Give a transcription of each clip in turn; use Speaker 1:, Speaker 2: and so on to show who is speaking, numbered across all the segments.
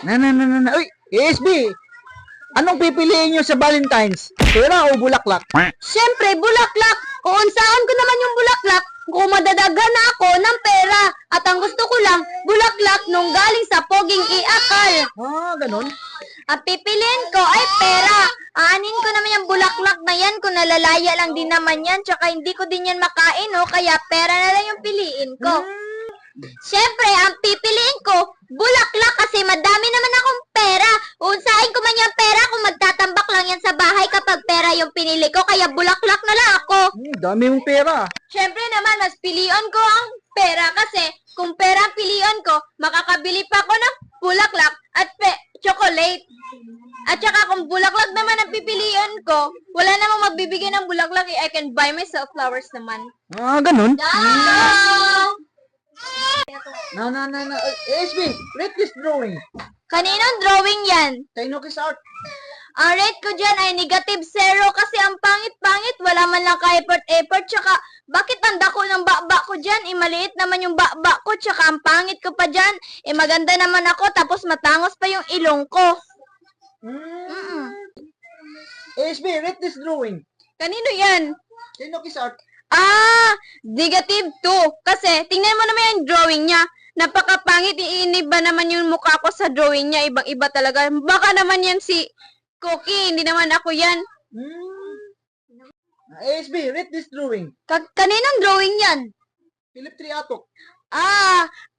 Speaker 1: Uy, ASB! Anong pipiliin nyo sa Valentine's? Pera o bulaklak?
Speaker 2: Siyempre, bulaklak. Kung saan ko naman yung bulaklak, kung madadaghan na ako ng pera. At ang gusto ko lang, bulaklak nung galing sa poging iakal.
Speaker 1: Ah, ganun?
Speaker 2: Ang pipiliin ko ay pera. Aanin ko naman yung bulaklak na yan kung nalalaya lang din naman yan. Tsaka hindi ko din yan makain, no? Kaya pera na lang yung piliin ko. Siyempre, ang pipiliin ko, bulaklak kasi madami naman akong pera. Unsain ko man yung pera kung magtatambak lang yan sa bahay kapag pera yung pinili ko. Kaya bulaklak na lang ako.
Speaker 1: Dami mong pera.
Speaker 2: Siyempre naman, mas piliin ko ang pera kasi kung pera ang piliin ko, makakabili pa ako ng bulaklak at chocolate. At saka kung bulaklak naman ang pipiliin ko, wala namang magbibigay ng bulaklak. I can buy myself flowers naman.
Speaker 1: Ah, ganun?
Speaker 2: No!
Speaker 1: ASB, rate this drawing.
Speaker 2: Kaninong drawing yan?
Speaker 1: Tainokis art.
Speaker 2: Ang rate ko dyan ay negative 0 kasi ang pangit-pangit. Wala man lang ka-effort. Tsaka, bakit ang dako ng baba ko dyan? Maliit naman yung baba ko. Tsaka, ang pangit ko pa dyan. Maganda naman ako. Tapos, matangos pa yung ilong ko.
Speaker 1: ASB, rate this drawing.
Speaker 2: Kanino yan?
Speaker 1: Tainokis art.
Speaker 2: Negative 2. Kasi, tingnan mo naman yung drawing niya. Napakapangit. Iiniba naman yung mukha ko sa drawing niya. Ibang-iba talaga. Baka naman yan si Cookie. Hindi naman ako yan.
Speaker 1: ASB, rate this drawing.
Speaker 2: Kaninong drawing yan?
Speaker 1: Philip Triatok.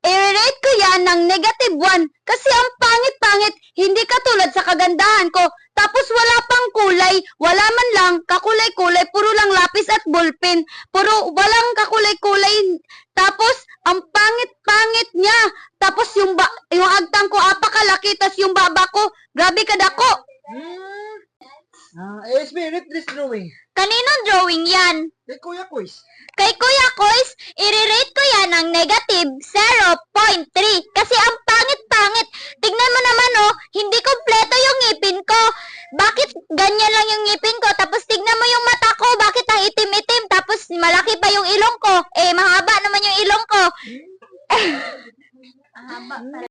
Speaker 2: I-rate ko yan ng negative 1 kasi ang pangit-pangit, hindi katulad sa kagandahan ko. Tapos wala pang kulay, wala man lang kakulay-kulay, puro lang lapis at ballpen. Puro walang kakulay-kulay. Tapos ang pangit-pangit niya. Tapos yung agtang ko apakalaki, tas yung baba ko, grabe kadako.
Speaker 1: ASB, rate this drawing.
Speaker 2: Kaninong drawing yan?
Speaker 1: Kay Kuya Quiz.
Speaker 2: Kay Kuya Kois, i-rate ko yan ng negative 0.3 kasi ang pangit-pangit. Tignan mo naman hindi kompleto yung ngipin ko. Bakit ganyan lang yung ngipin ko? Tapos tignan mo yung mata ko, bakit ang itim-itim? Tapos malaki pa yung ilong ko. Mahaba naman yung ilong ko. Mahaba.